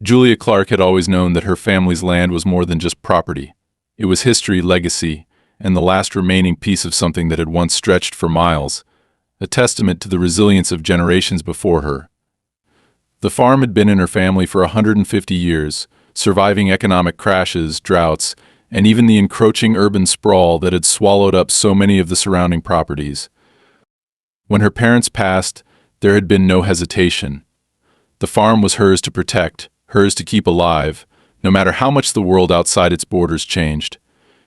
Julia Clark had always known that her family's land was more than just property. It was history, legacy, and the last remaining piece of something that had once stretched for miles, a testament to the resilience of generations before her. The farm had been in her family for 150 years, surviving economic crashes, droughts, and even the encroaching urban sprawl that had swallowed up so many of the surrounding properties. When her parents passed, there had been no hesitation. The farm was hers to protect, hers to keep alive, no matter how much the world outside its borders changed.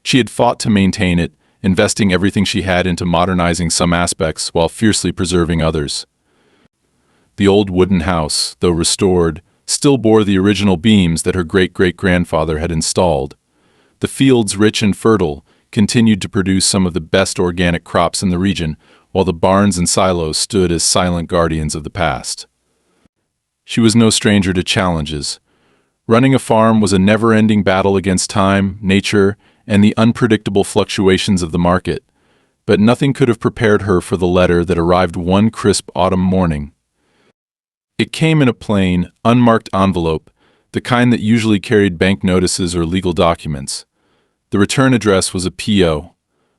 She had fought to maintain it, investing everything she had into modernizing some aspects while fiercely preserving others. The old wooden house, though restored, still bore the original beams that her great-great-grandfather had installed. The fields, rich and fertile, continued to produce some of the best organic crops in the region, while the barns and silos stood as silent guardians of the past. She was no stranger to challenges. Running a farm was a never-ending battle against time, nature, and the unpredictable fluctuations of the market, but nothing could have prepared her for the letter that arrived one crisp autumn morning. It came in a plain, unmarked envelope, the kind that usually carried bank notices or legal documents. The return address was a P.O.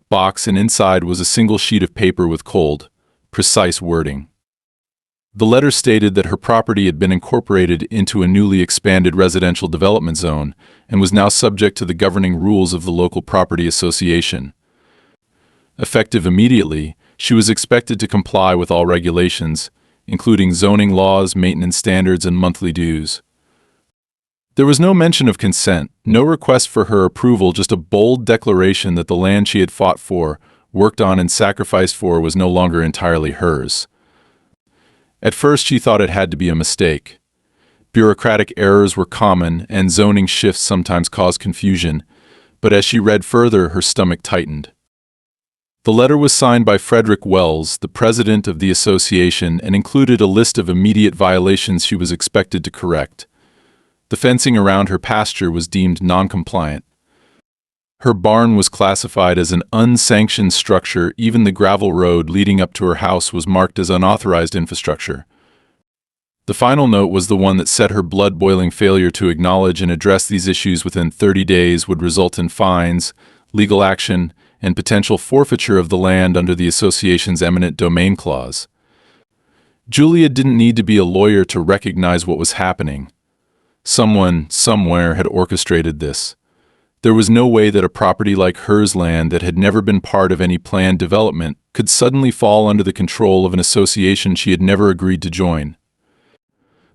box, and inside was a single sheet of paper with cold, precise wording. The letter stated that her property had been incorporated into a newly expanded residential development zone and was now subject to the governing rules of the local property association. Effective immediately, she was expected to comply with all regulations, including zoning laws, maintenance standards, and monthly dues. There was no mention of consent, no request for her approval, just a bold declaration that the land she had fought for, worked on, and sacrificed for was no longer entirely hers. At first she thought it had to be a mistake. Bureaucratic errors were common, and zoning shifts sometimes caused confusion, but as she read further, her stomach tightened. The letter was signed by Frederick Wells, the president of the association, and included a list of immediate violations she was expected to correct. The fencing around her pasture was deemed non-compliant. Her barn was classified as an unsanctioned structure. Even the gravel road leading up to her house was marked as unauthorized infrastructure. The final note was the one that set her blood-boiling. Failure to acknowledge and address these issues within 30 days would result in fines, legal action, and potential forfeiture of the land under the association's eminent domain clause. Julia didn't need to be a lawyer to recognize what was happening. Someone, somewhere, had orchestrated this. There was no way that a property like hers, land that had never been part of any planned development, could suddenly fall under the control of an association she had never agreed to join.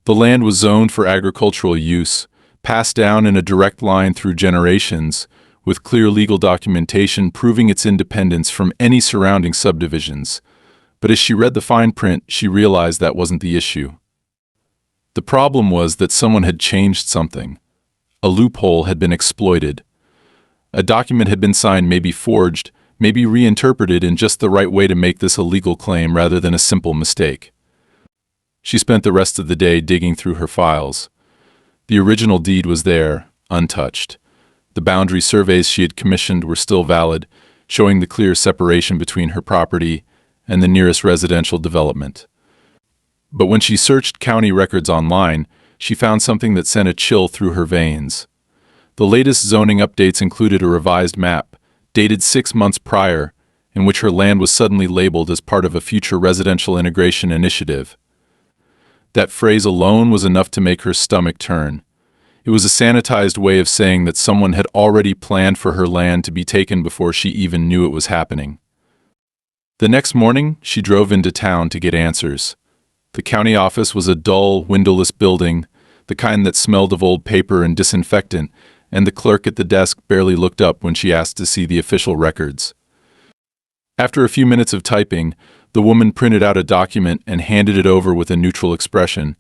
The land was zoned for agricultural use, passed down in a direct line through generations, with clear legal documentation proving its independence from any surrounding subdivisions. But as she read the fine print, she realized that wasn't the issue. The problem was that someone had changed something. A loophole had been exploited. A document had been signed, maybe forged, maybe reinterpreted in just the right way to make this a legal claim rather than a simple mistake. She spent the rest of the day digging through her files. The original deed was there, untouched. The boundary surveys she had commissioned were still valid, showing the clear separation between her property and the nearest residential development. But when she searched county records online, she found something that sent a chill through her veins. The latest zoning updates included a revised map, dated 6 months prior, in which her land was suddenly labeled as part of a future residential integration initiative. That phrase alone was enough to make her stomach turn. It was a sanitized way of saying that someone had already planned for her land to be taken before she even knew it was happening. The next morning, she drove into town to get answers. The county office was a dull, windowless building, the kind that smelled of old paper and disinfectant, and the clerk at the desk barely looked up when she asked to see the official records. After a few minutes of typing, the woman printed out a document and handed it over with a neutral expression,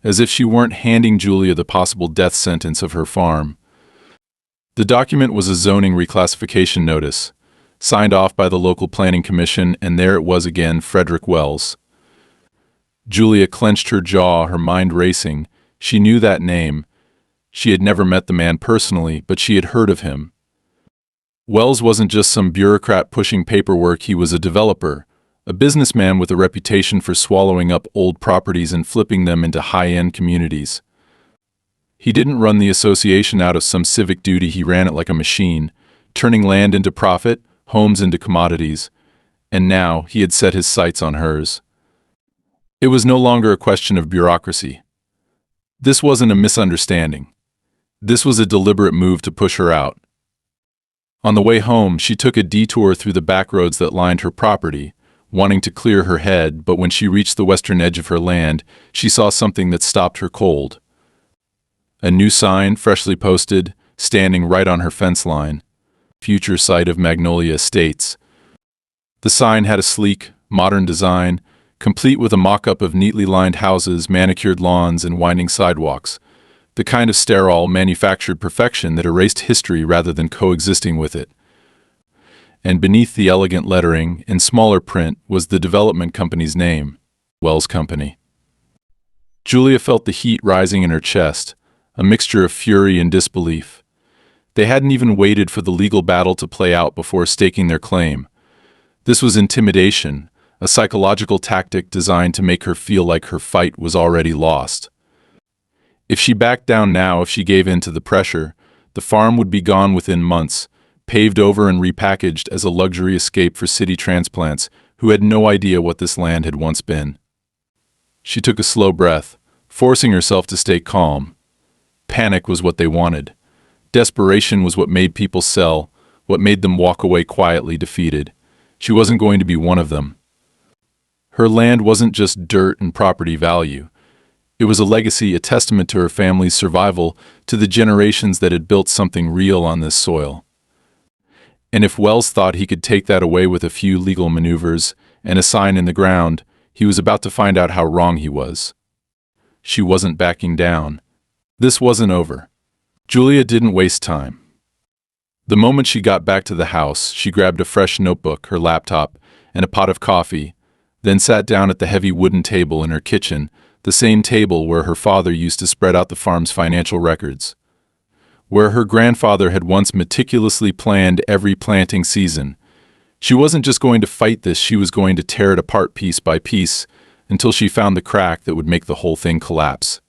as if she weren't handing Julia the possible death sentence of her farm. The document was a zoning reclassification notice, signed off by the local planning commission, and there it was again, Frederick Wells. Julia clenched her jaw, her mind racing. She knew that name. She had never met the man personally, but she had heard of him. Wells wasn't just some bureaucrat pushing paperwork. He was a developer, a businessman with a reputation for swallowing up old properties and flipping them into high-end communities. He didn't run the association out of some civic duty, he ran it like a machine, turning land into profit, homes into commodities, and now he had set his sights on hers. It was no longer a question of bureaucracy. This wasn't a misunderstanding. This was a deliberate move to push her out. On the way home, she took a detour through the back roads that lined her property, wanting to clear her head, but when she reached the western edge of her land, she saw something that stopped her cold. A new sign, freshly posted, standing right on her fence line. Future site of Magnolia Estates. The sign had a sleek, modern design, complete with a mock-up of neatly lined houses, manicured lawns, and winding sidewalks. The kind of sterile, manufactured perfection that erased history rather than coexisting with it. And beneath the elegant lettering, in smaller print, was the development company's name, Wells Company. Julia felt the heat rising in her chest, a mixture of fury and disbelief. They hadn't even waited for the legal battle to play out before staking their claim. This was intimidation, a psychological tactic designed to make her feel like her fight was already lost. If she backed down now, if she gave in to the pressure, the farm would be gone within months, paved over and repackaged as a luxury escape for city transplants who had no idea what this land had once been. She took a slow breath, forcing herself to stay calm. Panic was what they wanted. Desperation was what made people sell, what made them walk away quietly defeated. She wasn't going to be one of them. Her land wasn't just dirt and property value. It was a legacy, a testament to her family's survival, to the generations that had built something real on this soil. And if Wells thought he could take that away with a few legal maneuvers and a sign in the ground, he was about to find out how wrong he was. She wasn't backing down. This wasn't over. Julia didn't waste time. The moment she got back to the house, she grabbed a fresh notebook, her laptop, and a pot of coffee, then sat down at the heavy wooden table in her kitchen, the same table where her father used to spread out the farm's financial records. Where her grandfather had once meticulously planned every planting season. She wasn't just going to fight this, she was going to tear it apart piece by piece until she found the crack that would make the whole thing collapse.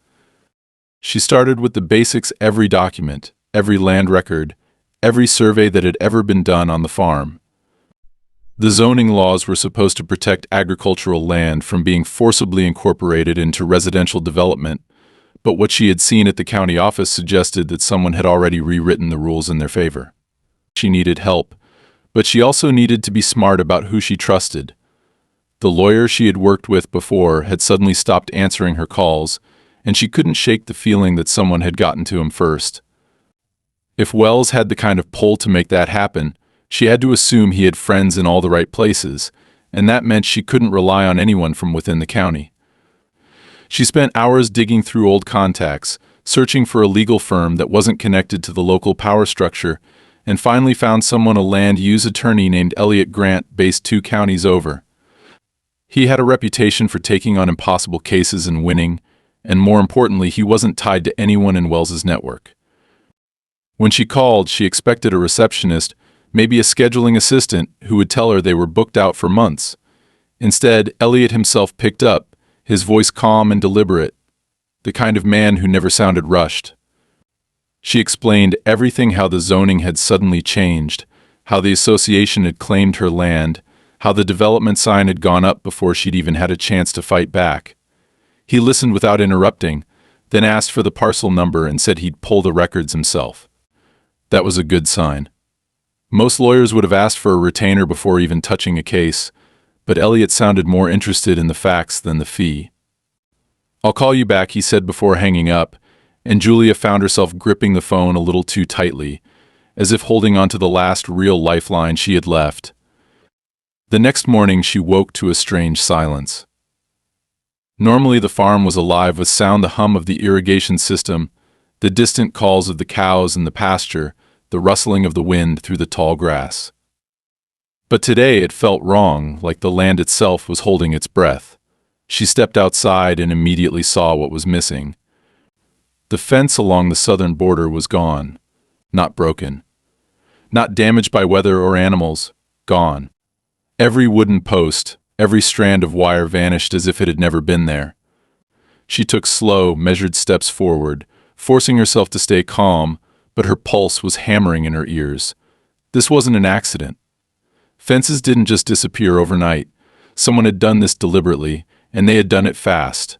She started with the basics: every document, every land record, every survey that had ever been done on the farm. The zoning laws were supposed to protect agricultural land from being forcibly incorporated into residential development, but what she had seen at the county office suggested that someone had already rewritten the rules in their favor. She needed help, but she also needed to be smart about who she trusted. The lawyer she had worked with before had suddenly stopped answering her calls, and she couldn't shake the feeling that someone had gotten to him first. If Wells had the kind of pull to make that happen, she had to assume he had friends in all the right places, and that meant she couldn't rely on anyone from within the county. She spent hours digging through old contacts, searching for a legal firm that wasn't connected to the local power structure, and finally found someone, a land use attorney named Elliot Grant, based 2 counties over. He had a reputation for taking on impossible cases and winning, and more importantly, he wasn't tied to anyone in Wells's network. When she called, she expected a receptionist, maybe a scheduling assistant, who would tell her they were booked out for months. Instead, Elliot himself picked up, his voice calm and deliberate, the kind of man who never sounded rushed. She explained everything: how the zoning had suddenly changed, how the association had claimed her land, how the development sign had gone up before she'd even had a chance to fight back. He listened without interrupting, then asked for the parcel number and said he'd pull the records himself. That was a good sign. Most lawyers would have asked for a retainer before even touching a case, but Elliot sounded more interested in the facts than the fee. "I'll call you back," he said before hanging up, and Julia found herself gripping the phone a little too tightly, as if holding onto the last real lifeline she had left. The next morning she woke to a strange silence. Normally the farm was alive with sound: the hum of the irrigation system, the distant calls of the cows in the pasture, the rustling of the wind through the tall grass. But today it felt wrong, like the land itself was holding its breath. She stepped outside and immediately saw what was missing. The fence along the southern border was gone, not broken, not damaged by weather or animals, gone. Every wooden post, every strand of wire vanished as if it had never been there. She took slow, measured steps forward, forcing herself to stay calm, but her pulse was hammering in her ears. This wasn't an accident. Fences didn't just disappear overnight. Someone had done this deliberately, and they had done it fast.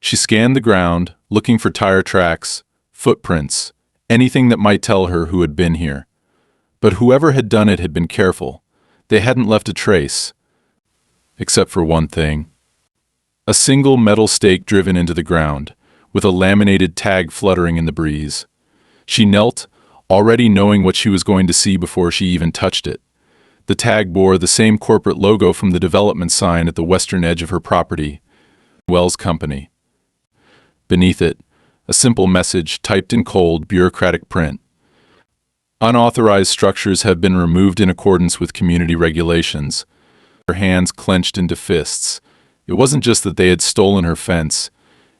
She scanned the ground, looking for tire tracks, footprints, anything that might tell her who had been here. But whoever had done it had been careful. They hadn't left a trace. Except for one thing. A single metal stake driven into the ground, with a laminated tag fluttering in the breeze. She knelt, already knowing what she was going to see before she even touched it. The tag bore the same corporate logo from the development sign at the western edge of her property, Wells Company. Beneath it, a simple message typed in cold, bureaucratic print. Unauthorized structures have been removed in accordance with community regulations. Her hands clenched into fists. It wasn't just that they had stolen her fence.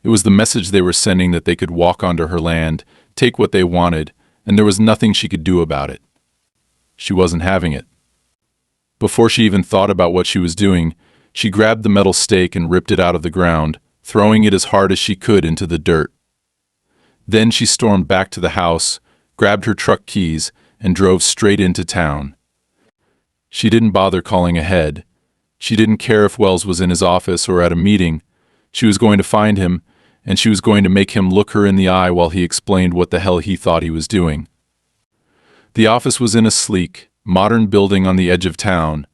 It was the message they were sending that they could walk onto her land, take what they wanted, and there was nothing she could do about it. She wasn't having it. Before she even thought about what she was doing, she grabbed the metal stake and ripped it out of the ground, throwing it as hard as she could into the dirt. Then she stormed back to the house, grabbed her truck keys, and drove straight into town. She didn't bother calling ahead. She didn't care if Wells was in his office or at a meeting. She was going to find him, and she was going to make him look her in the eye while he explained what the hell he thought he was doing. The office was in a sleek, modern building on the edge of town,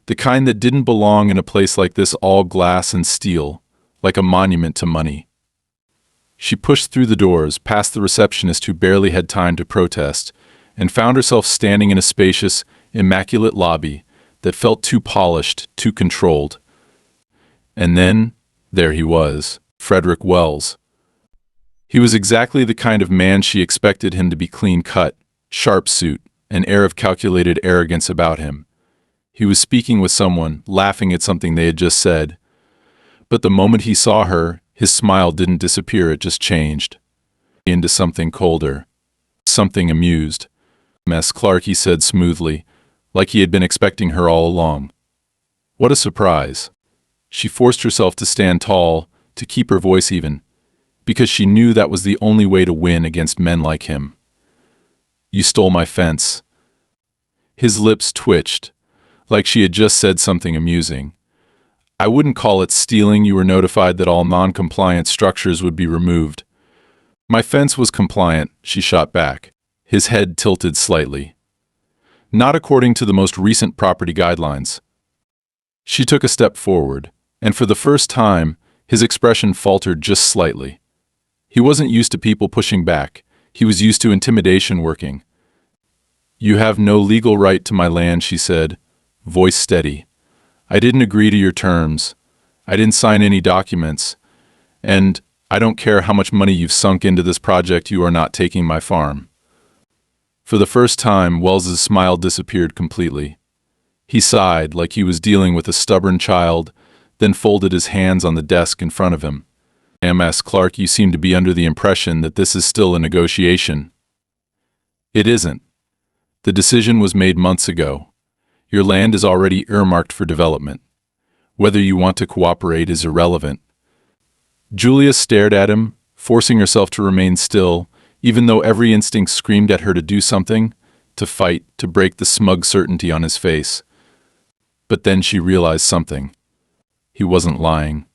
the kind that didn't belong in a place like this, all glass and steel, like a monument to money. She pushed through the doors, past the receptionist who barely had time to protest, and found herself standing in a spacious, immaculate lobby that felt too polished, too controlled. And then, there he was, Frederick Wells. He was exactly the kind of man she expected him to be: clean-cut, sharp suit, an air of calculated arrogance about him. He was speaking with someone, laughing at something they had just said. But the moment he saw her, his smile didn't disappear, it just changed. Into something colder. Something amused. "Miss Clark," he said smoothly, like he had been expecting her all along. What a surprise. She forced herself to stand tall, to keep her voice even, because she knew that was the only way to win against men like him. "You stole my fence." His lips twitched, like she had just said something amusing. "I wouldn't call it stealing. You were notified that all non-compliant structures would be removed." "My fence was compliant," she shot back, his head tilted slightly. "Not according to the most recent property guidelines." She took a step forward, and for the first time, his expression faltered just slightly. He wasn't used to people pushing back. He was used to intimidation working. "You have no legal right to my land," she said, voice steady. "I didn't agree to your terms. I didn't sign any documents. And I don't care how much money you've sunk into this project, you are not taking my farm." For the first time, Wells's smile disappeared completely. He sighed like he was dealing with a stubborn child, then folded his hands on the desk in front of him. "Ms. Clark, you seem to be under the impression that this is still a negotiation." "It isn't. The decision was made months ago. Your land is already earmarked for development. Whether you want to cooperate is irrelevant." Julia stared at him, forcing herself to remain still, even though every instinct screamed at her to do something, to fight, to break the smug certainty on his face. But then she realized something. He wasn't lying.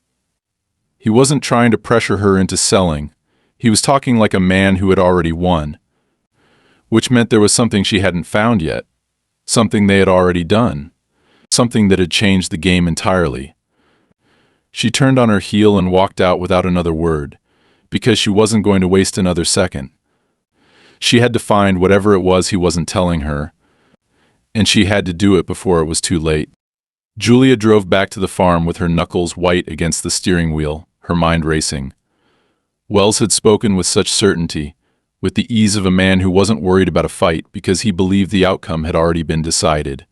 He wasn't trying to pressure her into selling. He was talking like a man who had already won. Which meant there was something she hadn't found yet. Something they had already done. Something that had changed the game entirely. She turned on her heel and walked out without another word, because she wasn't going to waste another second. She had to find whatever it was he wasn't telling her, and she had to do it before it was too late. Julia drove back to the farm with her knuckles white against the steering wheel, her mind racing. Wells had spoken with such certainty, with the ease of a man who wasn't worried about a fight because he believed the outcome had already been decided.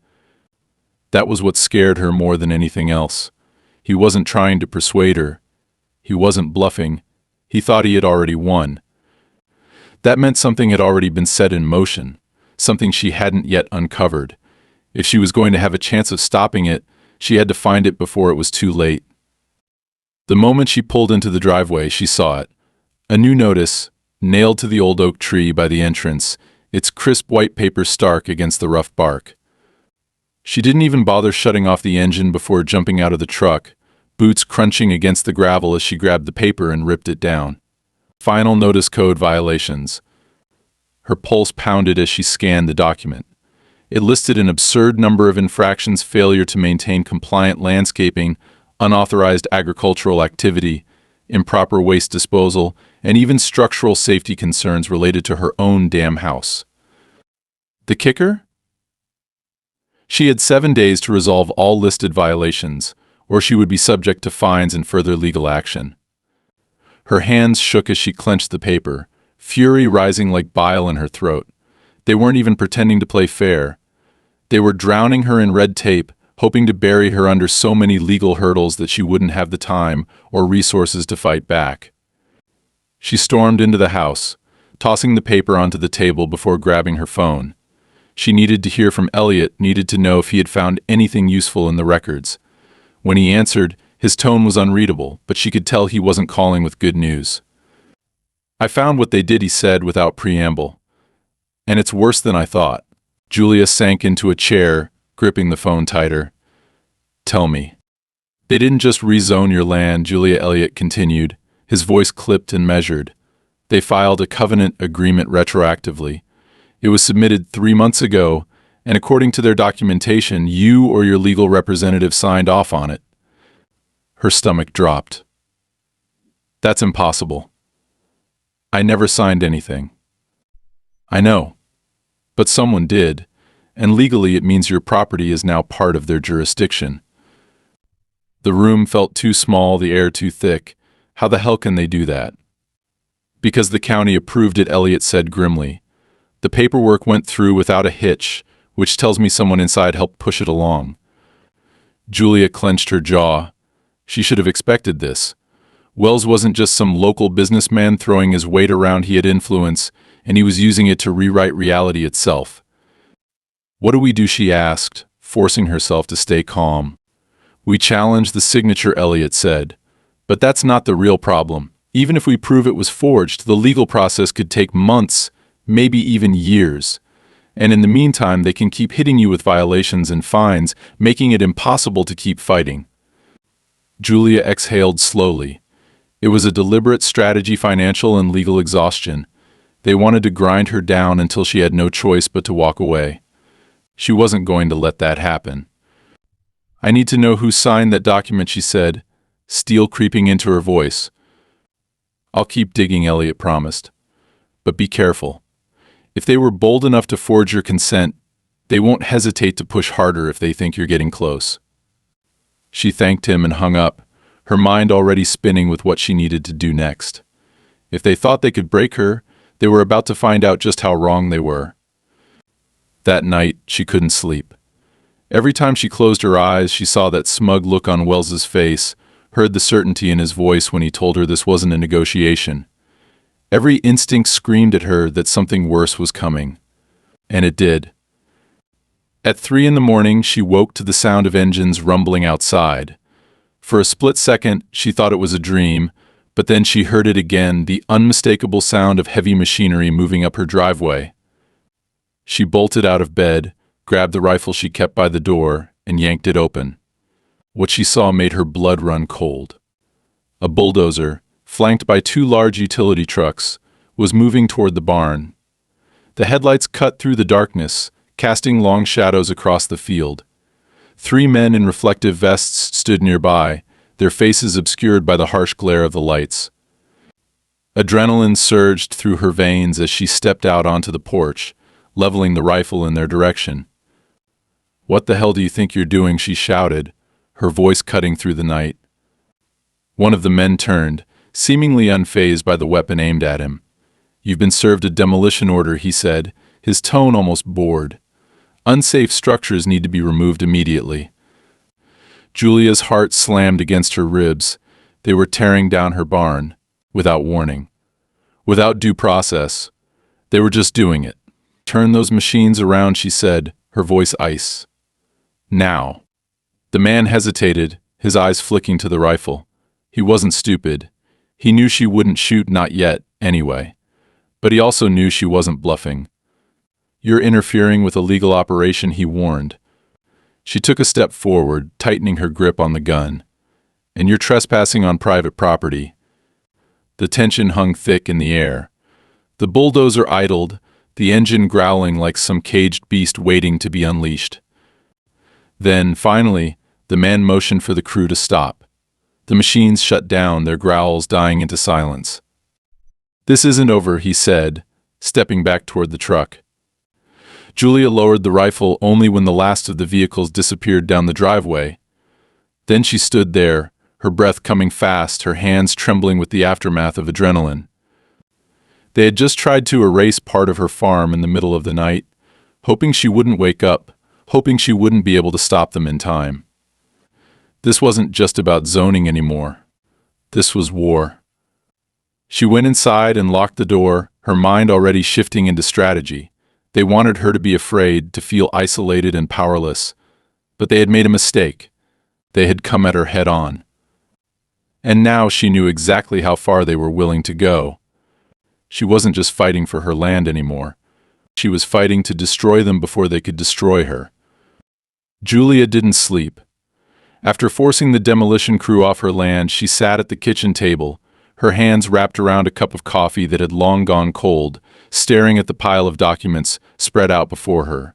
That was what scared her more than anything else. He wasn't trying to persuade her. He wasn't bluffing. He thought he had already won. That meant something had already been set in motion, something she hadn't yet uncovered. If she was going to have a chance of stopping it, she had to find it before it was too late. The moment she pulled into the driveway, she saw it. A new notice, nailed to the old oak tree by the entrance, its crisp white paper stark against the rough bark. She didn't even bother shutting off the engine before jumping out of the truck, boots crunching against the gravel as she grabbed the paper and ripped it down. Final notice code violations. Her pulse pounded as she scanned the document. It listed an absurd number of infractions: failure to maintain compliant landscaping, unauthorized agricultural activity, improper waste disposal, and even structural safety concerns related to her own damn house. The kicker? She had 7 days to resolve all listed violations, or she would be subject to fines and further legal action. Her hands shook as she clenched the paper, fury rising like bile in her throat. They weren't even pretending to play fair. They were drowning her in red tape, hoping to bury her under so many legal hurdles that she wouldn't have the time or resources to fight back. She stormed into the house, tossing the paper onto the table before grabbing her phone. She needed to hear from Elliot, needed to know if he had found anything useful in the records. When he answered, his tone was unreadable, but she could tell he wasn't calling with good news. "I found what they did," he said without preamble. "And it's worse than I thought." Julia sank into a chair, gripping the phone tighter. "Tell me." "They didn't just rezone your land," Julia Elliott continued, his voice clipped and measured. "They filed a covenant agreement retroactively. It was submitted 3 months ago, and according to their documentation, you or your legal representative signed off on it." Her stomach dropped. "That's impossible. I never signed anything." "I know. But someone did, and legally it means your property is now part of their jurisdiction." The room felt too small, the air too thick. How the hell can they do that? "Because the county approved it," Elliot said grimly. "The paperwork went through without a hitch, which tells me someone inside helped push it along." Julia clenched her jaw. She should have expected this. Wells wasn't just some local businessman throwing his weight around. He had influence, and he was using it to rewrite reality itself. "What do we do?" she asked, forcing herself to stay calm. "We challenge the signature," Elliot said. "But that's not the real problem. Even if we prove it was forged, the legal process could take months, maybe even years. And in the meantime, they can keep hitting you with violations and fines, making it impossible to keep fighting." Julia exhaled slowly. It was a deliberate strategy: financial and legal exhaustion. They wanted to grind her down until she had no choice but to walk away. She wasn't going to let that happen. "I need to know who signed that document," she said, steel creeping into her voice. "I'll keep digging," Elliot promised. "But be careful. If they were bold enough to forge your consent, they won't hesitate to push harder if they think you're getting close." She thanked him and hung up, her mind already spinning with what she needed to do next. If they thought they could break her, they were about to find out just how wrong they were. That night, she couldn't sleep. Every time she closed her eyes, she saw that smug look on Wells's face, heard the certainty in his voice when he told her this wasn't a negotiation. Every instinct screamed at her that something worse was coming. And it did. At 3 in the morning, she woke to the sound of engines rumbling outside. For a split second, she thought it was a dream, but then she heard it again, the unmistakable sound of heavy machinery moving up her driveway. She bolted out of bed, grabbed the rifle she kept by the door, and yanked it open. What she saw made her blood run cold. A bulldozer, flanked by 2 large utility trucks, was moving toward the barn. The headlights cut through the darkness, casting long shadows across the field. 3 men in reflective vests stood nearby, their faces obscured by the harsh glare of the lights. Adrenaline surged through her veins as she stepped out onto the porch, leveling the rifle in their direction. "What the hell do you think you're doing?" she shouted, her voice cutting through the night. One of the men turned, seemingly unfazed by the weapon aimed at him. "You've been served a demolition order," he said, his tone almost bored. "Unsafe structures need to be removed immediately." Julia's heart slammed against her ribs. They were tearing down her barn, without warning, without due process. They were just doing it. "Turn those machines around," she said, her voice ice. "Now." The man hesitated, his eyes flicking to the rifle. He wasn't stupid. He knew she wouldn't shoot, not yet, anyway. But he also knew she wasn't bluffing. "You're interfering with a legal operation," he warned. She took a step forward, tightening her grip on the gun. "And you're trespassing on private property." The tension hung thick in the air. The bulldozer idled, the engine growling like some caged beast waiting to be unleashed. Then, finally, the man motioned for the crew to stop. The machines shut down, their growls dying into silence. "This isn't over," he said, stepping back toward the truck. Julia lowered the rifle only when the last of the vehicles disappeared down the driveway. Then she stood there, her breath coming fast, her hands trembling with the aftermath of adrenaline. They had just tried to erase part of her farm in the middle of the night, hoping she wouldn't wake up, hoping she wouldn't be able to stop them in time. This wasn't just about zoning anymore. This was war. She went inside and locked the door, her mind already shifting into strategy. They wanted her to be afraid, to feel isolated and powerless. But they had made a mistake. They had come at her head on. And now she knew exactly how far they were willing to go. She wasn't just fighting for her land anymore. She was fighting to destroy them before they could destroy her. Julia didn't sleep. After forcing the demolition crew off her land, she sat at the kitchen table, her hands wrapped around a cup of coffee that had long gone cold, staring at the pile of documents spread out before her.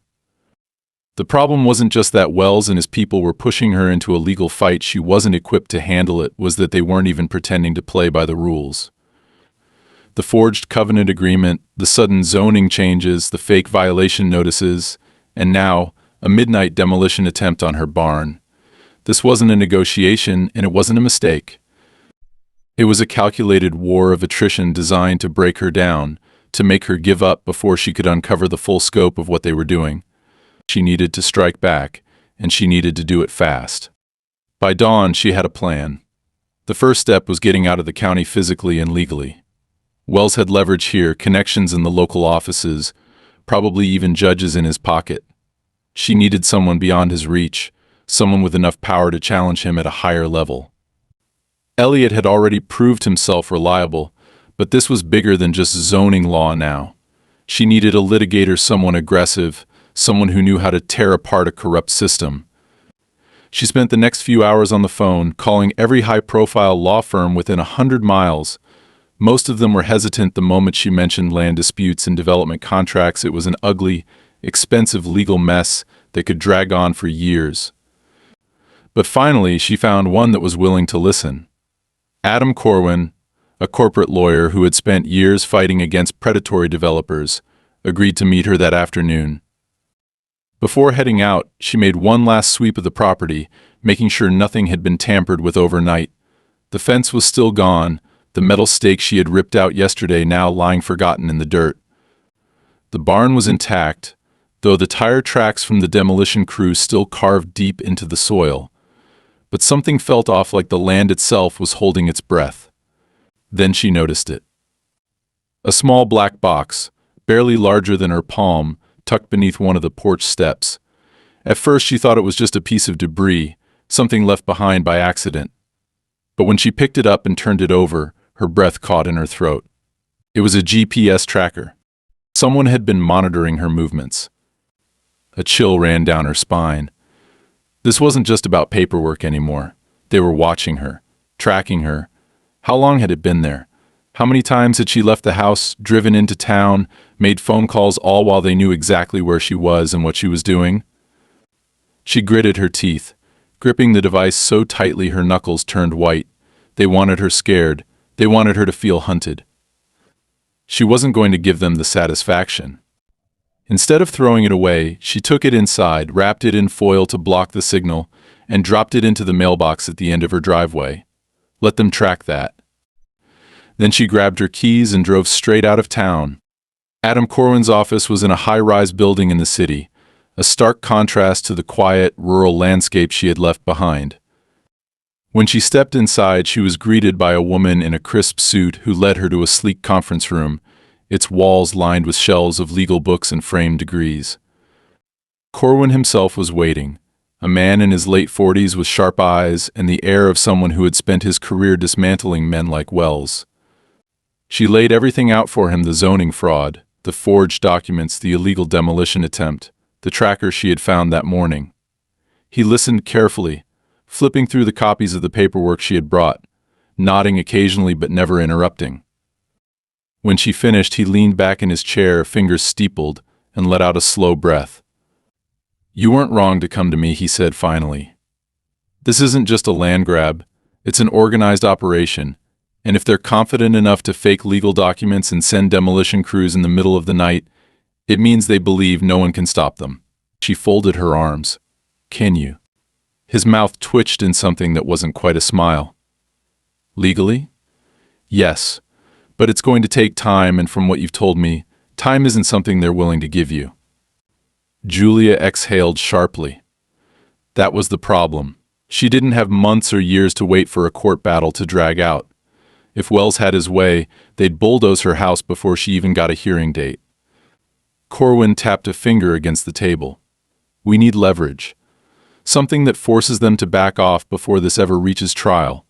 The problem wasn't just that Wells and his people were pushing her into a legal fight she wasn't equipped to handle, it was that they weren't even pretending to play by the rules. The forged covenant agreement, the sudden zoning changes, the fake violation notices, and now, a midnight demolition attempt on her barn. This wasn't a negotiation, and it wasn't a mistake. It was a calculated war of attrition designed to break her down, to make her give up before she could uncover the full scope of what they were doing. She needed to strike back, and she needed to do it fast. By dawn, she had a plan. The first step was getting out of the county physically and legally. Wells had leverage here, connections in the local offices, probably even judges in his pocket. She needed someone beyond his reach, someone with enough power to challenge him at a higher level. Elliot had already proved himself reliable, but this was bigger than just zoning law now. She needed a litigator, someone aggressive, someone who knew how to tear apart a corrupt system. She spent the next few hours on the phone, calling every high-profile law firm within 100 miles. Most of them were hesitant the moment she mentioned land disputes and development contracts. It was an ugly, expensive legal mess that could drag on for years. But finally, she found one that was willing to listen. Adam Corwin, a corporate lawyer who had spent years fighting against predatory developers, agreed to meet her that afternoon. Before heading out, she made one last sweep of the property, making sure nothing had been tampered with overnight. The fence was still gone, the metal stake she had ripped out yesterday now lying forgotten in the dirt. The barn was intact, though the tire tracks from the demolition crew still carved deep into the soil. But something felt off, like the land itself was holding its breath. Then she noticed it. A small black box, barely larger than her palm, tucked beneath one of the porch steps. At first she thought it was just a piece of debris, something left behind by accident. But when she picked it up and turned it over, her breath caught in her throat. It was a GPS tracker. Someone had been monitoring her movements. A chill ran down her spine. This wasn't just about paperwork anymore. They were watching her, tracking her. How long had it been there? How many times had she left the house, driven into town, made phone calls, all while they knew exactly where she was and what she was doing? She gritted her teeth, gripping the device so tightly her knuckles turned white. They wanted her scared. They wanted her to feel hunted. She wasn't going to give them the satisfaction. Instead of throwing it away, she took it inside, wrapped it in foil to block the signal, and dropped it into the mailbox at the end of her driveway. Let them track that. Then she grabbed her keys and drove straight out of town. Adam Corwin's office was in a high-rise building in the city, a stark contrast to the quiet, rural landscape she had left behind. When she stepped inside, she was greeted by a woman in a crisp suit who led her to a sleek conference room, its walls lined with shelves of legal books and framed degrees. Corwin himself was waiting, a man in his late 40s with sharp eyes and the air of someone who had spent his career dismantling men like Wells. She laid everything out for him: the zoning fraud, the forged documents, the illegal demolition attempt, the tracker she had found that morning. He listened carefully, flipping through the copies of the paperwork she had brought, nodding occasionally but never interrupting. When she finished, he leaned back in his chair, fingers steepled, and let out a slow breath. "You weren't wrong to come to me," he said finally. "This isn't just a land grab, it's an organized operation, and if they're confident enough to fake legal documents and send demolition crews in the middle of the night, it means they believe no one can stop them." She folded her arms. "Can you?" His mouth twitched in something that wasn't quite a smile. "Legally? Yes, but it's going to take time, and from what you've told me, time isn't something they're willing to give you." Julia exhaled sharply. That was the problem. She didn't have months or years to wait for a court battle to drag out. If Wells had his way, they'd bulldoze her house before she even got a hearing date. Corwin tapped a finger against the table. "We need leverage. Something that forces them to back off before this ever reaches trial."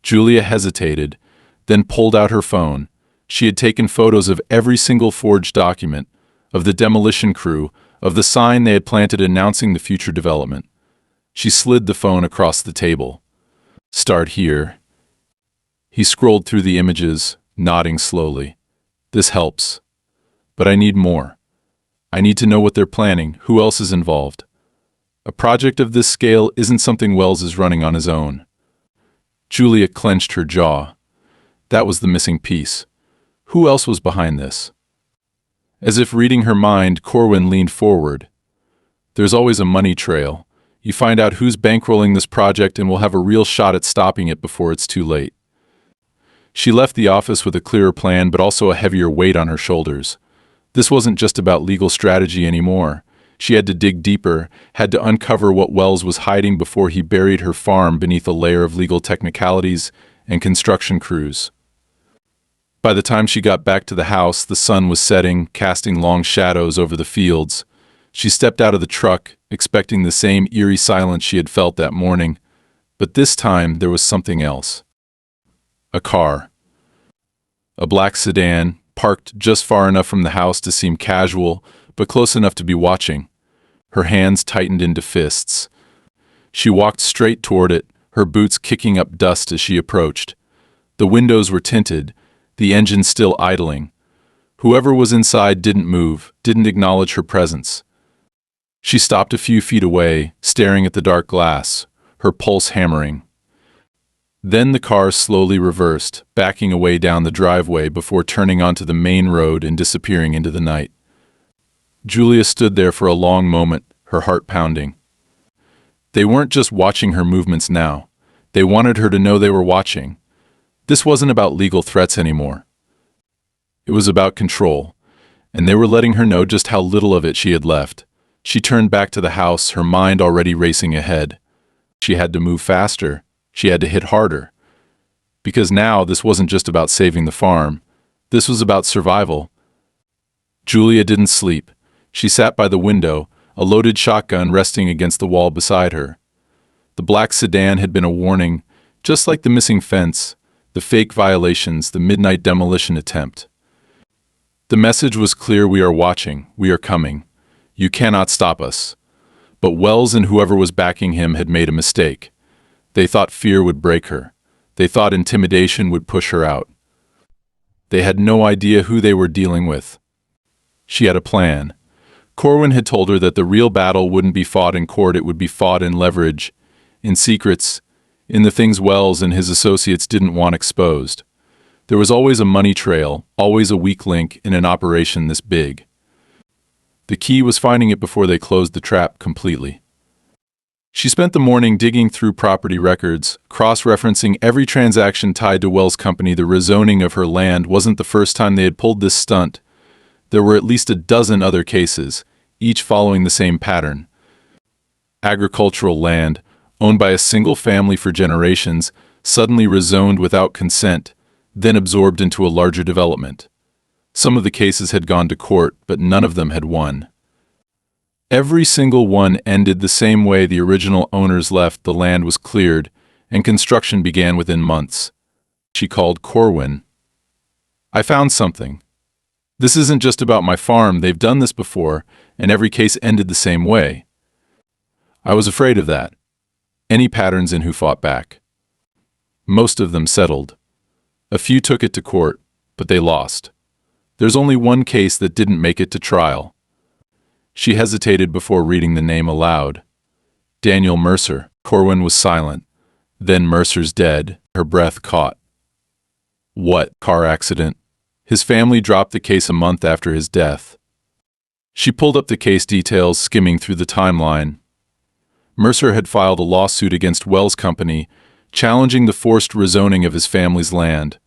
Julia hesitated, then pulled out her phone. She had taken photos of every single forged document, of the demolition crew, of the sign they had planted announcing the future development. She slid the phone across the table. "Start here." He scrolled through the images, nodding slowly. "This helps. But I need more. I need to know what they're planning, who else is involved. A project of this scale isn't something Wells is running on his own." Julia clenched her jaw. That was the missing piece. Who else was behind this? As if reading her mind, Corwin leaned forward. "There's always a money trail. You find out who's bankrolling this project and we'll have a real shot at stopping it before it's too late." She left the office with a clearer plan, but also a heavier weight on her shoulders. This wasn't just about legal strategy anymore. She had to dig deeper, had to uncover what Wells was hiding before he buried her farm beneath a layer of legal technicalities and construction crews. By the time she got back to the house, the sun was setting, casting long shadows over the fields. She stepped out of the truck, expecting the same eerie silence she had felt that morning. But this time, there was something else. A car. A black sedan, parked just far enough from the house to seem casual, but close enough to be watching. Her hands tightened into fists. She walked straight toward it, her boots kicking up dust as she approached. The windows were tinted, the engine still idling. Whoever was inside didn't move, didn't acknowledge her presence. She stopped a few feet away, staring at the dark glass, her pulse hammering. Then the car slowly reversed, backing away down the driveway before turning onto the main road and disappearing into the night. Julia stood there for a long moment, her heart pounding. They weren't just watching her movements now. They wanted her to know they were watching. This wasn't about legal threats anymore. It was about control, and they were letting her know just how little of it she had left. She turned back to the house, her mind already racing ahead. She had to move faster. She had to hit harder. Because now this wasn't just about saving the farm. This was about survival. Julia didn't sleep. She sat by the window, a loaded shotgun resting against the wall beside her. The black sedan had been a warning, just like the missing fence, the fake violations, the midnight demolition attempt. The message was clear: we are watching, we are coming. You cannot stop us. But Wells and whoever was backing him had made a mistake. They thought fear would break her. They thought intimidation would push her out. They had no idea who they were dealing with. She had a plan. Corwin had told her that the real battle wouldn't be fought in court, it would be fought in leverage, in secrets, in the things Wells and his associates didn't want exposed. There was always a money trail, always a weak link in an operation this big. The key was finding it before they closed the trap completely. She spent the morning digging through property records, cross-referencing every transaction tied to Wells' company. The rezoning of her land wasn't the first time they had pulled this stunt. There were at least a dozen other cases, each following the same pattern. Agricultural land, owned by a single family for generations, suddenly rezoned without consent, then absorbed into a larger development. Some of the cases had gone to court, but none of them had won. Every single one ended the same way the original owners left. The land was cleared, and construction began within months. She called Corwin. I found something. This isn't just about my farm, they've done this before, and every case ended the same way. I was afraid of that. Any patterns in who fought back? Most of them settled. A few took it to court, but they lost. There's only one case that didn't make it to trial. She hesitated before reading the name aloud. Daniel Mercer. Corwin was silent. Then Mercer's dead. Her breath caught. What? Car accident. His family dropped the case a month after his death. She pulled up the case details, skimming through the timeline. Mercer had filed a lawsuit against Wells Company, challenging the forced rezoning of his family's land.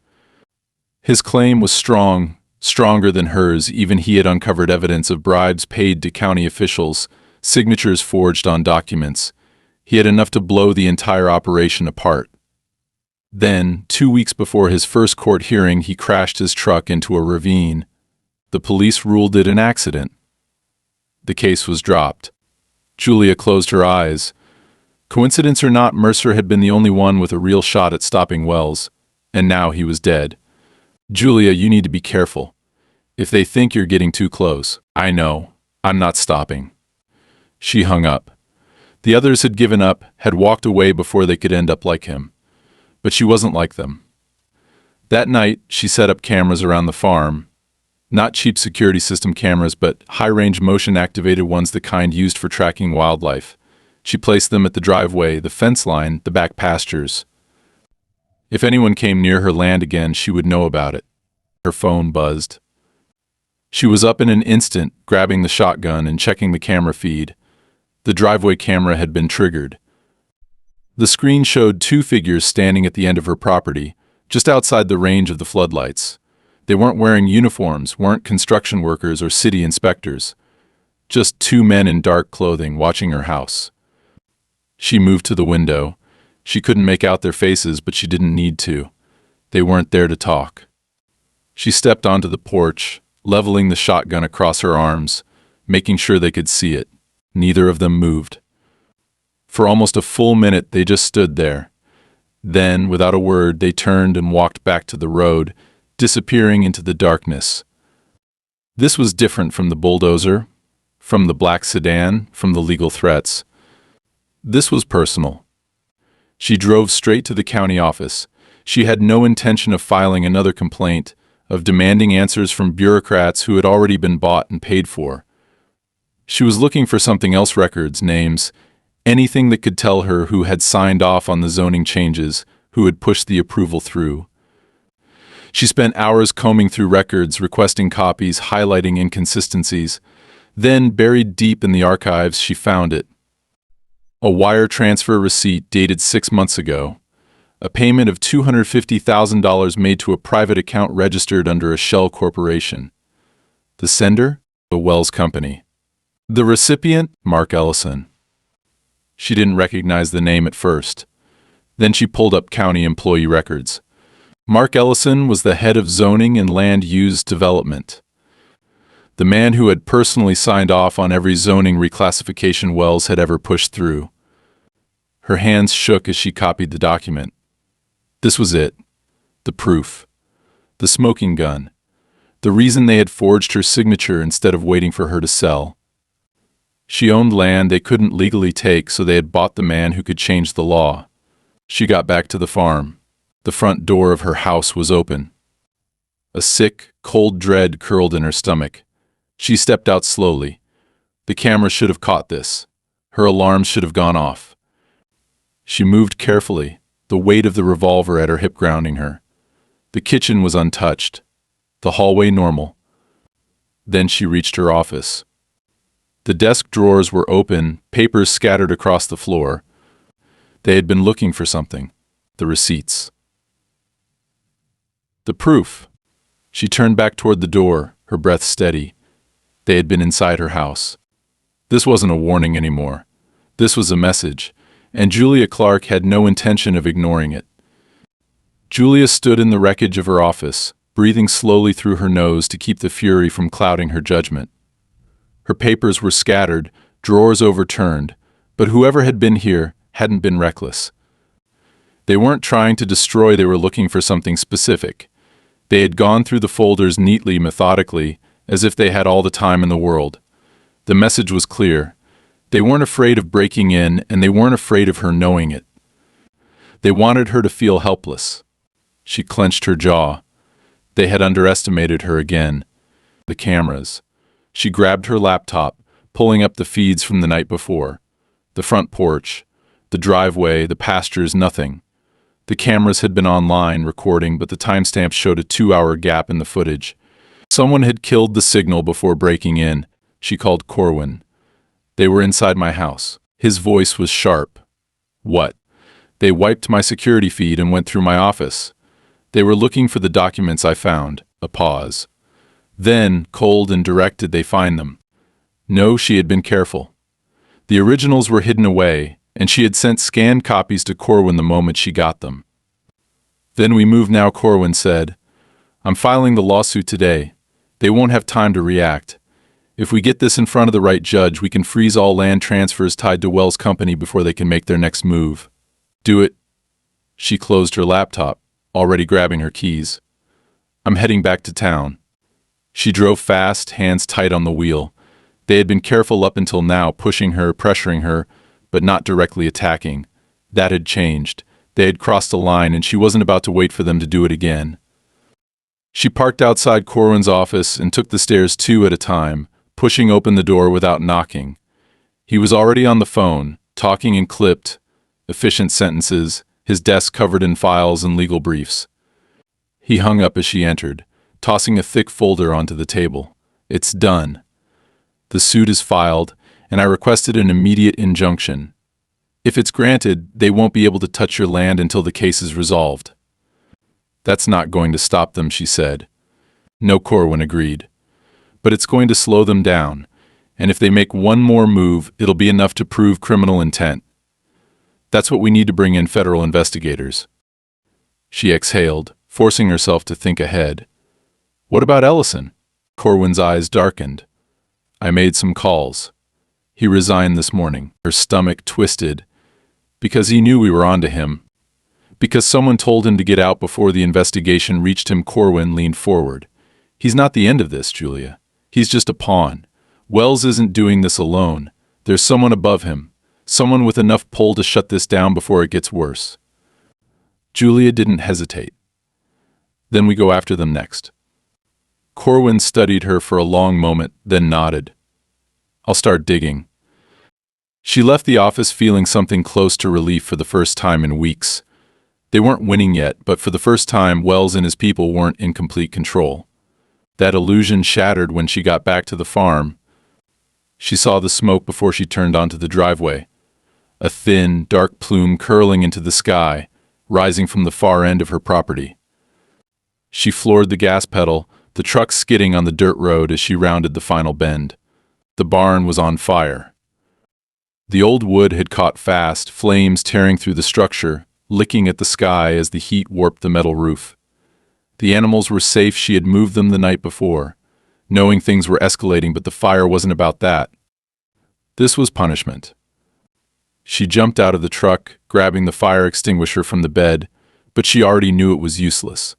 His claim was strong, stronger than hers. Even he had uncovered evidence of bribes paid to county officials, signatures forged on documents. He had enough to blow the entire operation apart. Then, 2 weeks before his first court hearing, he crashed his truck into a ravine. The police ruled it an accident. The case was dropped. Julia closed her eyes. Coincidence or not, Mercer had been the only one with a real shot at stopping Wells, and now he was dead. Julia, you need to be careful. If they think you're getting too close, I know. I'm not stopping. She hung up. The others had given up, had walked away before they could end up like him. But she wasn't like them. That night, she set up cameras around the farm. Not cheap security system cameras, but high-range motion-activated ones, the kind used for tracking wildlife. She placed them at the driveway, the fence line, the back pastures. If anyone came near her land again, she would know about it. Her phone buzzed. She was up in an instant, grabbing the shotgun and checking the camera feed. The driveway camera had been triggered. The screen showed 2 figures standing at the end of her property, just outside the range of the floodlights. They weren't wearing uniforms, weren't construction workers or city inspectors. Just 2 men in dark clothing watching her house. She moved to the window. She couldn't make out their faces, but she didn't need to. They weren't there to talk. She stepped onto the porch, leveling the shotgun across her arms, making sure they could see it. Neither of them moved. For almost a full minute, they just stood there. Then, without a word, they turned and walked back to the road, disappearing into the darkness. This was different from the bulldozer, from the black sedan, from the legal threats. This was personal. She drove straight to the county office. She had no intention of filing another complaint, of demanding answers from bureaucrats who had already been bought and paid for. She was looking for something else: records, names, anything that could tell her who had signed off on the zoning changes, who had pushed the approval through. She spent hours combing through records, requesting copies, highlighting inconsistencies. Then, buried deep in the archives, she found it. A wire transfer receipt dated 6 months ago. A payment of $250,000 made to a private account registered under a shell corporation. The sender? The Wells Company. The recipient? Mark Ellison. She didn't recognize the name at first. Then she pulled up county employee records. Mark Ellison was the head of zoning and land use development. The man who had personally signed off on every zoning reclassification Wells had ever pushed through. Her hands shook as she copied the document. This was it. The proof. The smoking gun. The reason they had forged her signature instead of waiting for her to sell. She owned land they couldn't legally take, so they had bought the man who could change the law. She got back to the farm. The front door of her house was open. A sick, cold dread curled in her stomach. She stepped out slowly. The camera should have caught this. Her alarms should have gone off. She moved carefully, the weight of the revolver at her hip grounding her. The kitchen was untouched. The hallway normal. Then she reached her office. The desk drawers were open, papers scattered across the floor. They had been looking for something. The receipts. The proof. She turned back toward the door, her breath steady. They had been inside her house. This wasn't a warning anymore. This was a message, and Julia Clark had no intention of ignoring it. Julia stood in the wreckage of her office, breathing slowly through her nose to keep the fury from clouding her judgment. Her papers were scattered, drawers overturned, but whoever had been here hadn't been reckless. They weren't trying to destroy, they were looking for something specific. They had gone through the folders neatly, methodically, as if they had all the time in the world. The message was clear. They weren't afraid of breaking in, and they weren't afraid of her knowing it. They wanted her to feel helpless. She clenched her jaw. They had underestimated her again. The cameras. She grabbed her laptop, pulling up the feeds from the night before. The front porch, the driveway, the pastures, nothing. The cameras had been online recording, but the timestamps showed a 2-hour gap in the footage. Someone had killed the signal before breaking in. She called Corwin. They were inside my house. His voice was sharp. What? They wiped my security feed and went through my office. They were looking for the documents I found. A pause. Then, cold and direct, did they find them? No, she had been careful. The originals were hidden away, and she had sent scanned copies to Corwin the moment she got them. Then we move now, Corwin said. I'm filing the lawsuit today. They won't have time to react. If we get this in front of the right judge, we can freeze all land transfers tied to Wells' company before they can make their next move. Do it. She closed her laptop, already grabbing her keys. I'm heading back to town. She drove fast, hands tight on the wheel. They had been careful up until now, pushing her, pressuring her, but not directly attacking. That had changed. They had crossed a line, and she wasn't about to wait for them to do it again. She parked outside Corwin's office and took the stairs 2 at a time, pushing open the door without knocking. He was already on the phone, talking in clipped, efficient sentences, his desk covered in files and legal briefs. He hung up as she entered, tossing a thick folder onto the table. It's done. The suit is filed, and I requested an immediate injunction. If it's granted, they won't be able to touch your land until the case is resolved. That's not going to stop them, she said. No, Corwin agreed. But it's going to slow them down, and if they make one more move, it'll be enough to prove criminal intent. That's what we need to bring in federal investigators. She exhaled, forcing herself to think ahead. What about Ellison? Corwin's eyes darkened. I made some calls. He resigned this morning. Her stomach twisted. Because he knew we were onto him. Because someone told him to get out before the investigation reached him. Corwin leaned forward. He's not the end of this, Julia. He's just a pawn. Wells isn't doing this alone. There's someone above him. Someone with enough pull to shut this down before it gets worse. Julia didn't hesitate. Then we go after them next. Corwin studied her for a long moment, then nodded. I'll start digging. She left the office feeling something close to relief for the first time in weeks. They weren't winning yet, but for the first time, Wells and his people weren't in complete control. That illusion shattered when she got back to the farm. She saw the smoke before she turned onto the driveway. A thin, dark plume curling into the sky, rising from the far end of her property. She floored the gas pedal, the truck skidding on the dirt road as she rounded the final bend. The barn was on fire. The old wood had caught fast, flames tearing through the structure, licking at the sky as the heat warped the metal roof. The animals were safe. She had moved them the night before, knowing things were escalating, but the fire wasn't about that. This was punishment. She jumped out of the truck, grabbing the fire extinguisher from the bed, but she already knew it was useless.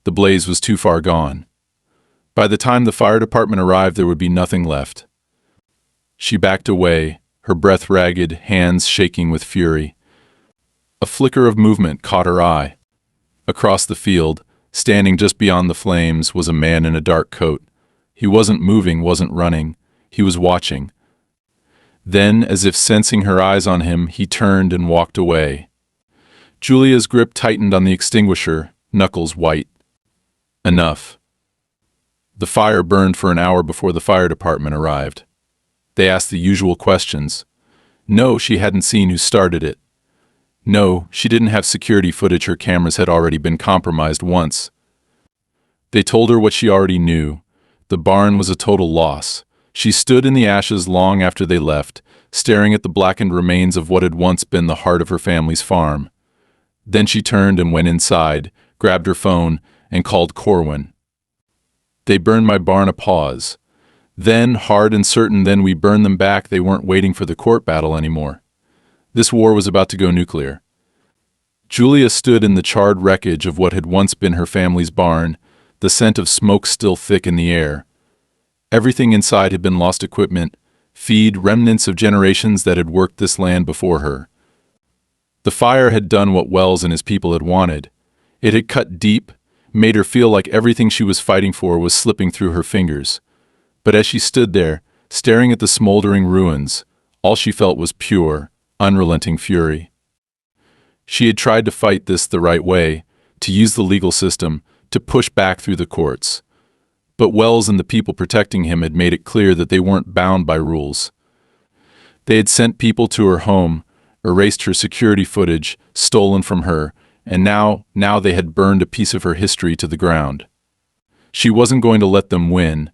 The blaze was too far gone. By the time the fire department arrived, there would be nothing left. She backed away, her breath ragged, hands shaking with fury. A flicker of movement caught her eye. Across the field, standing just beyond the flames, was a man in a dark coat. He wasn't moving, wasn't running. He was watching. Then, as if sensing her eyes on him, he turned and walked away. Julia's grip tightened on the extinguisher, knuckles white. Enough. The fire burned for an hour before the fire department arrived. They asked the usual questions. No, she hadn't seen who started it. No, she didn't have security footage. Her cameras had already been compromised once. They told her what she already knew. The barn was a total loss. She stood in the ashes long after they left, staring at the blackened remains of what had once been the heart of her family's farm. Then she turned and went inside, grabbed her phone, and called Corwin. They burned my barn. A pause. Then, hard and certain, then we burned them back. They weren't waiting for the court battle anymore. This war was about to go nuclear. Julia stood in the charred wreckage of what had once been her family's barn, the scent of smoke still thick in the air. Everything inside had been lost equipment, feed, remnants of generations that had worked this land before her. The fire had done what Wells and his people had wanted. It had cut deep, made her feel like everything she was fighting for was slipping through her fingers. But as she stood there, staring at the smoldering ruins, all she felt was pure, unrelenting fury. She had tried to fight this the right way, to use the legal system, to push back through the courts. But Wells and the people protecting him had made it clear that they weren't bound by rules. They had sent people to her home, erased her security footage, stolen from her, and now they had burned a piece of her history to the ground. She wasn't going to let them win.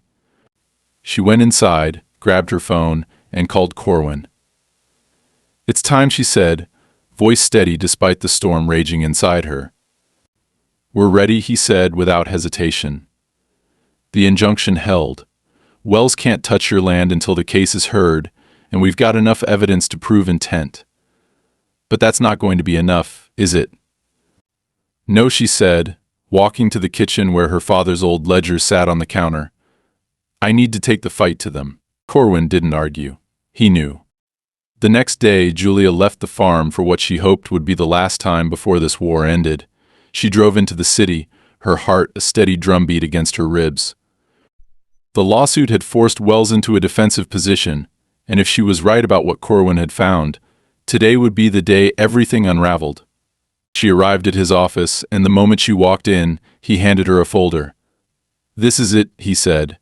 She went inside, grabbed her phone, and called Corwin. "It's time," she said, voice steady despite the storm raging inside her. "We're ready," he said without hesitation. The injunction held. Wells can't touch your land until the case is heard, and we've got enough evidence to prove intent. But that's not going to be enough, is it? "No," she said, walking to the kitchen where her father's old ledger sat on the counter. "I need to take the fight to them." Corwin didn't argue. He knew. The next day, Julia left the farm for what she hoped would be the last time before this war ended. She drove into the city, her heart a steady drumbeat against her ribs. The lawsuit had forced Wells into a defensive position, and if she was right about what Corwin had found, today would be the day everything unraveled. She arrived at his office, and the moment she walked in, he handed her a folder. "This is it," he said.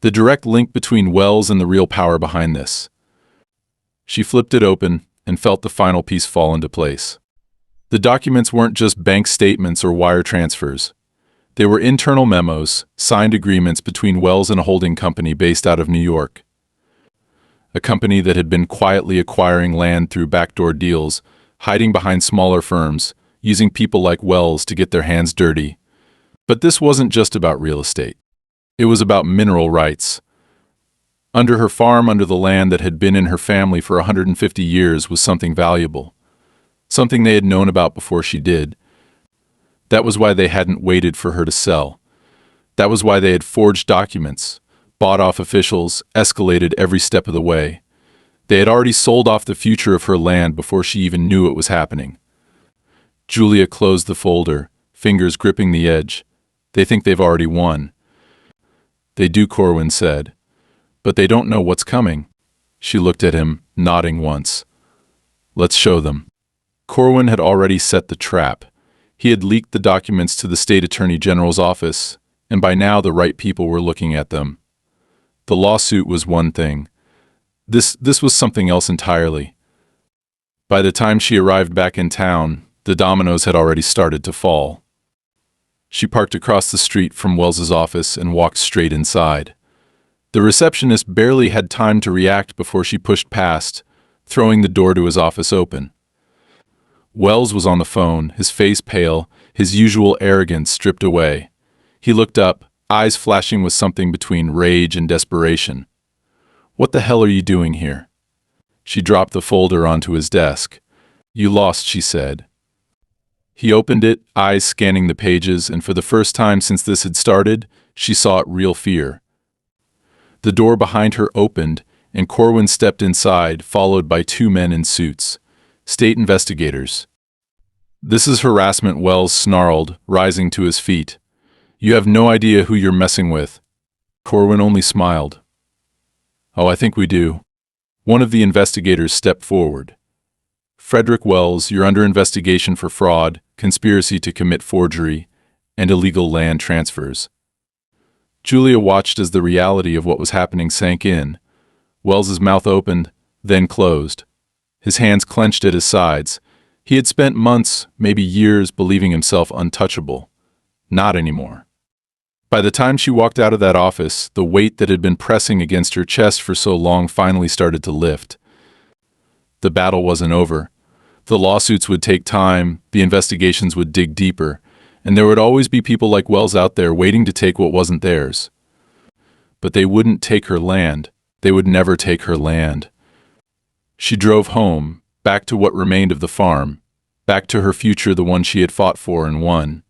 "The direct link between Wells and the real power behind this." She flipped it open and felt the final piece fall into place. The documents weren't just bank statements or wire transfers. They were internal memos, signed agreements between Wells and a holding company based out of New York. A company that had been quietly acquiring land through backdoor deals, hiding behind smaller firms, using people like Wells to get their hands dirty. But this wasn't just about real estate. It was about mineral rights. Under her farm, under the land that had been in her family for 150 years, was something valuable. Something they had known about before she did. That was why they hadn't waited for her to sell. That was why they had forged documents, bought off officials, escalated every step of the way. They had already sold off the future of her land before she even knew it was happening. Julia closed the folder, fingers gripping the edge. "They think they've already won." "They do," Corwin said. "But they don't know what's coming." She looked at him, nodding once. "Let's show them." Corwin had already set the trap. He had leaked the documents to the state attorney general's office, and by now the right people were looking at them. The lawsuit was one thing. This was something else entirely. By the time she arrived back in town, the dominoes had already started to fall. She parked across the street from Wells's office and walked straight inside. The receptionist barely had time to react before she pushed past, throwing the door to his office open. Wells was on the phone, his face pale, his usual arrogance stripped away. He looked up, eyes flashing with something between rage and desperation. "What the hell are you doing here?" She dropped the folder onto his desk. "You lost," she said. He opened it, eyes scanning the pages, and for the first time since this had started, she saw real fear. The door behind her opened, and Corwin stepped inside, followed by two men in suits. State investigators. "This is harassment," Wells snarled, rising to his feet. "You have no idea who you're messing with." Corwin only smiled. "Oh, I think we do." One of the investigators stepped forward. "Frederick Wells, you're under investigation for fraud, conspiracy to commit forgery, and illegal land transfers." Julia watched as the reality of what was happening sank in. Wells's mouth opened, then closed. His hands clenched at his sides. He had spent months, maybe years, believing himself untouchable. Not anymore. By the time she walked out of that office, the weight that had been pressing against her chest for so long finally started to lift. The battle wasn't over. The lawsuits would take time, the investigations would dig deeper, and there would always be people like Wells out there waiting to take what wasn't theirs. But they wouldn't take her land. They would never take her land. She drove home, back to what remained of the farm, back to her future, the one she had fought for and won.